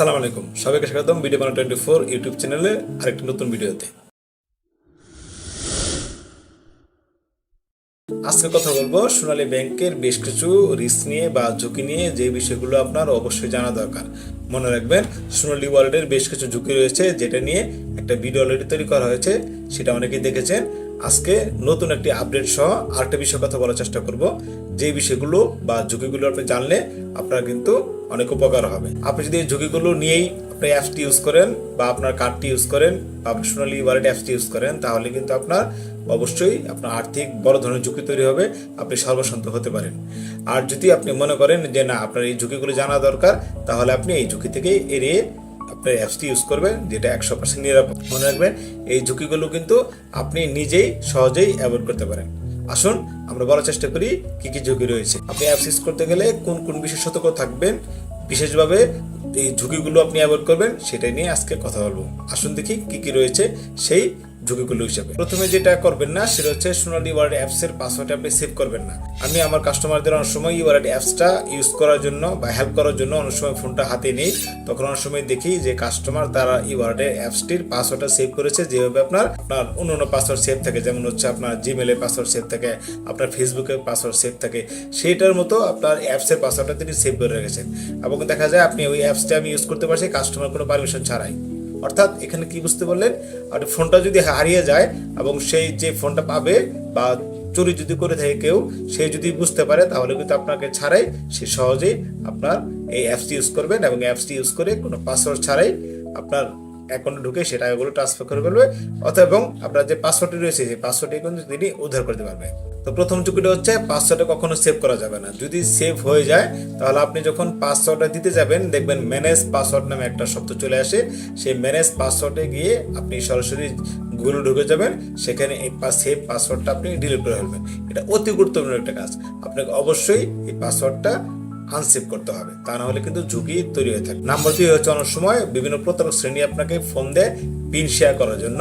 আসসালামু আলাইকুম, সবাইকে স্বাগতম ভিডিও বাংলা 24 ইউটিউব চ্যানেলে আরেকটি নতুন ভিডিওতে। আজকে কথা বলবো সোনালী ব্যাংকের বেশ কিছু রিস্ক নিয়ে বা ঝুঁকি নিয়ে, যে বিষয়গুলো আপনার অবশ্যই জানা দরকার। মনে রাখবেন, সোনালী ওয়ালেটের বেশ কিছু ঝুঁকি রয়েছে, যেটা নিয়ে একটা ভিডিও অলরেডি তৈরি করা হয়েছে, সেটা অনেকেই দেখেছেন। আজকে নতুন একটি আপডেট সহ আরেকটা বিষয় কথা বলার চেষ্টা করব, যে বিষয়গুলো বা ঝুঁকিগুলো আপনি জানলে আপনার কিন্তু অনেক উপকার হবে। আপনি যদি এই ঝুঁকিগুলো নিয়েই আপনি অ্যাপসটি ইউজ করেন বা আপনার কার্ডটি ইউজ করেন বা আপনার সোনালী ওয়ালেট অ্যাপসটি ইউজ করেন, তাহলে কিন্তু আপনার অবশ্যই আপনার আর্থিক বড় ধরনের ঝুঁকি তৈরি হবে, আপনি সর্বশান্ত হতে পারেন। আর যদি আপনি মনে করেন যে না, আপনার এই ঝুঁকিগুলো জানা দরকার, তাহলে আপনি এই ঝুঁকি থেকে এড়িয়ে আপনার অ্যাপসটি ইউজ করবেন, যেটা 100% নিরাপদ। মনে রাখবেন, এই ঝুঁকিগুলো কিন্তু আপনি নিজেই সহজেই অ্যাভয়েড করতে পারেন। আসুন আমরা বলার চেষ্টা করি কি কি ঝুঁকি রয়েছে। আপনি অ্যাপস ইউজ করতে গেলে কোন কোন বিষয়ে সতর্ক থাকবেন, বিশেষভাবে এই ঝুঁকিগুলো আপনি অ্যাভয়েড করবেন, সেটা নিয়ে আজকে কথা বলবো। আসুন দেখি কি কি রয়েছে সেই ঝুঁকিগুলো হিসাবে। প্রথমে যেটা করবেন না, সেটা হচ্ছে সোনালী ওয়ালেট অ্যাপসের পাসওয়ার্ড আপনি সেভ করবেন না। আমি আমার কাস্টমারদের অনেক সময় ওয়ালেট অ্যাপসটা ইউজ করার জন্য বা হেল্প করার জন্য অনেক সময় ফোনটা হাতে নেই, তখন অনেক সময় দেখি যে কাস্টমার তারা ওয়ালেটের অ্যাপসটির পাসওয়ার্ডটা সেভ করেছে, যেভাবে আপনার অন্য পাসওয়ার্ড সেভ থাকে, যেমন হচ্ছে আপনার জিমেলের পাসওয়ার্ড সেভ থাকে, আপনার ফেসবুকের পাসওয়ার্ড সেভ থাকে, সেইটার মতো আপনার অ্যাপসের পাসওয়ার্ডটা তিনি সেভ করে রেখেছেন। এবং দেখা যায় আপনি ওই অ্যাপসটা আমি ইউজ করতে পারছি কাস্টমার কোনো পারমিশন ছাড়াই। অর্থাৎ এখানে কি বুঝতে পারলেন, আর ফোনটা যদি হারিয়ে যায় এবং সেই যে ফোনটা পাবে বা চুরি যদি করে থাকে কেউ, সে যদি বুঝতে পারে, তাহলে কিন্তু আপনাকে ছাড়াই সে সহজেই আপনার এই অ্যাপসটি ইউজ করবেন এবং অ্যাপসটি ইউজ করে কোনো পাসওয়ার্ড ছাড়াই আপনার অ্যাকাউন্টে ঢুকে সে টাকাগুলো ট্রান্সফার করে ফেলবে, অথবা এবং আপনার যে পাসওয়ার্ডটি রয়েছে সেই পাসওয়ার্ডটি কিন্তু তিনি উদ্ধার করতে পারবে। তো প্রথম ঝুঁকিটা হচ্ছে পাসওয়ার্ডটা কখনো সেভ করা যাবে না। যদি সেভ হয়ে যায়, তাহলে আপনি যখন পাসওয়ার্ডটা দিতে যাবেন, দেখবেন ম্যানেজ পাসওয়ার্ড নামে একটা শব্দ চলে আসে। সেই ম্যানেজ পাসওয়ার্ডে গিয়ে আপনি সরাসরি গুগলে ঢুকে যাবেন, সেখানে এই সেভ পাসওয়ার্ডটা আপনি ডিলিট করে ফেলবেন। এটা অতি গুরুত্বপূর্ণ একটা কাজ। আপনাকে অবশ্যই এই পাসওয়ার্ডটা আনসেভ করতে হবে, তা না হলে কিন্তু ঝুঁকি তৈরি হয়ে থাকে। নাম্বার 2 হচ্ছে, অনেক সময় বিভিন্ন প্রতারক শ্রেণী আপনাকে ফোন দেয় পিন শেয়ার করার জন্য,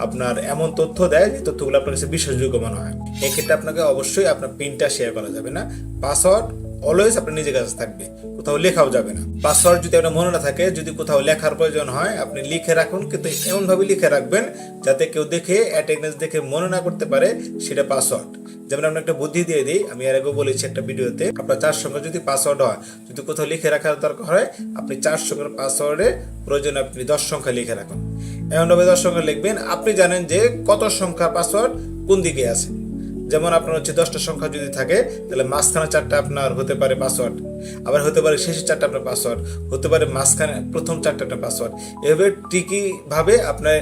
আপনার এমন তথ্য দেয় যে তথ্যগুলো আপনার কাছে বিশ্বাসযোগ্য মনে হয়। এক্ষেত্রে আপনাকে অবশ্যই আপনার পিনটা শেয়ার করা যাবে না। পাসওয়ার্ড অলওয়েজ আপনার নিজের কাছে থাকবে, কোথাও লেখাও যাবে না। পাসওয়ার্ড যদি আপনার মনে না থাকে, যদি কোথাও লেখার প্রয়োজন হয়, আপনি লিখে রাখুন, কিন্তু এমনভাবে লিখে রাখবেন যাতে কেউ দেখে অ্যাটেন্ডেন্স দেখে মনে না করতে পারে সেটা পাসওয়ার্ড। যেমন আমরা একটা বুদ্ধি দিয়ে দিই, আমি এর আগেও বলেছি একটা ভিডিওতে, আপনার 4 সংখ্যা যদি পাসওয়ার্ড হয়, যদি কোথাও লিখে রাখার দরকার হয়, আপনি 4 সংখ্যার পাসওয়ার্ডে প্রয়োজন আপনি 10 সংখ্যা লিখে রাখুন। এমনভাবে 10 সংখ্যা লিখবেন, আপনি জানেন যে কত সংখ্যা পাসওয়ার্ড কোন দিকে আছে। যেমন আপনার হচ্ছে 10টা সংখ্যা যদি থাকে, তাহলে মাঝখানে 4টা আপনার হতে পারে পাসওয়ার্ড, আবার হতে পারে শেষে 4টা আপনার পাসওয়ার্ড, হতে পারে মাঝখানে প্রথম 4টা আপনার পাসওয়ার্ড। এভাবে ট্রিকি ভাবে আপনার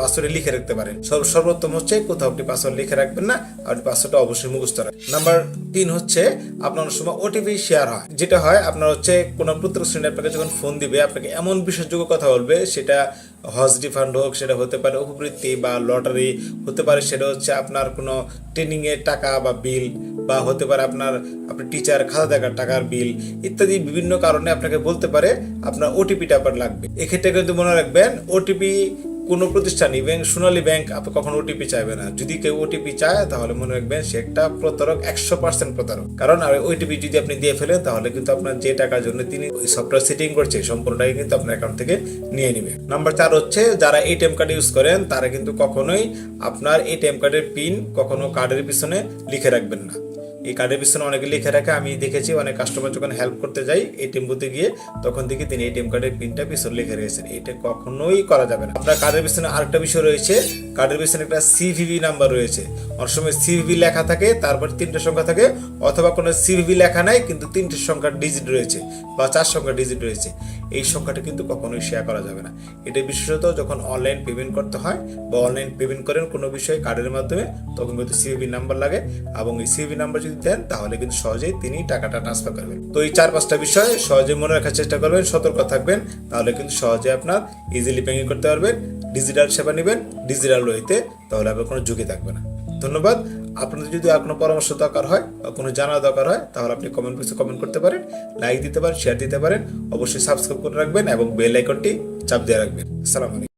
পাসওয়ার্ডে লিখে রাখতে পারেন। সর্বোত্তম হচ্ছে কোথাও আপনি পাসওয়ার্ড লিখে রাখবেন না, আর পাসওয়ার্ডটা অবশ্যই মুখস্থ রাখবেন। নাম্বার 3 হচ্ছে, আপনার সময় ওটিপি শেয়ার হয়। যেটা হয় আপনার হচ্ছে কোনো প্রতারক শ্রেণী আপনাকে যখন ফোন দিবে, আপনাকে এমন বিশ্বাসযোগ্য কথা বলবে, সেটা হজ রিফান্ড হোক, সেটা হতে পারে উপবৃত্তি বা লটারি, হতে পারে সেটা হচ্ছে আপনার কোনো ট্রেনিংয়ের টাকা বা বিল, বা হতে পারে আপনার টিচার খাতা দেখার টাকার বিল ইত্যাদি বিভিন্ন কারণে আপনাকে বলতে পারে আপনার ওটিপিটা আপনার লাগবে। এক্ষেত্রে কিন্তু মনে রাখবেন, ওটিপি কোনো প্রতিষ্ঠান ইভেন সোনালী ব্যাংক আপনি কখনো ওটিপি চাইবে না। যদি কেউ ওটিপি চায়, তাহলে মনে রাখবেন সে একটা প্রতারক, 100% প্রতারক। কারণ ওটিপি যদি আপনি দিয়ে ফেলেন, তাহলে কিন্তু আপনার যে টাকার জন্য তিনি ওই সফটওয়্যার সেটিং করছে, সম্পূর্ণটাই কিন্তু আপনার অ্যাকাউন্ট থেকে নিয়ে নেবে। নাম্বার 4 হচ্ছে, যারা এটিএম কার্ড ইউজ করেন, তারা কিন্তু কখনোই আপনার এটিএম কার্ডের পিন কখনো কার্ডের পিছনে লিখে রাখবেন না। এই কার্ডের পিছনে অনেকে লিখে রাখে, আমি দেখেছি অনেক কাস্টমার যখন হেল্প করতে যাই এটিএম বুথে গিয়ে, তখন দেখি তিনি এটিএম কার্ডের পিনটা পিছনে লিখে রেখেছেন। এটা কখনোই করা যাবে না। আপনার কার্ডের পিছনে আরেকটা বিষয় রয়েছে, কার্ডের পিছনে একটা সিভিভি নাম্বার রয়েছে। অনেক সময় সিভিভি লেখা থাকে, তারপর 3টে সংখ্যা থাকে, অথবা কোনো সিভিভি লেখা নাই কিন্তু 3টে সংখ্যার ডিজিট রয়েছে বা 4 সংখ্যার ডিজিট রয়েছে। এই সংখ্যাটা কিন্তু কখনোই শেয়ার করা যাবে না। এটা বিশেষত যখন অনলাইন পেমেন্ট করতে হয় বা অনলাইন পেমেন্ট করেন কোনো বিষয়ে কার্ডের মাধ্যমে, তখন কিন্তু সিভিভি নাম্বার লাগে, এবং এই সিভিভি নাম্বার যদি দেন, তাহলে কিন্তু সহজেই তিনি টাকাটা ট্রান্সফার করবেন। তো এই 4-5টা বিষয় সহজে মনে রাখার চেষ্টা করবেন, সতর্ক থাকবেন, তাহলে কিন্তু সহজে আপনার ইজিলি ব্যাংকিং করতে পারবেন। ডিজিটাল সেবা নেবেন ডিজিটাল ওয়েতে, তাহলে আপনার কোনো ঝুঁকি থাকবে না। ধন্যবাদ। আপনাদের যদি আর কোনো পরামর্শ দরকার হয় বা কোনো জানার দরকার হয়, তাহলে আপনি কমেন্ট বক্সে কমেন্ট করতে পারেন, লাইক দিতে পারেন, শেয়ার দিতে পারেন। অবশ্যই সাবস্ক্রাইব করে রাখবেন এবং বেল আইকনটি চাপ দিয়ে রাখবেন। আসসালামু আলাইকুম।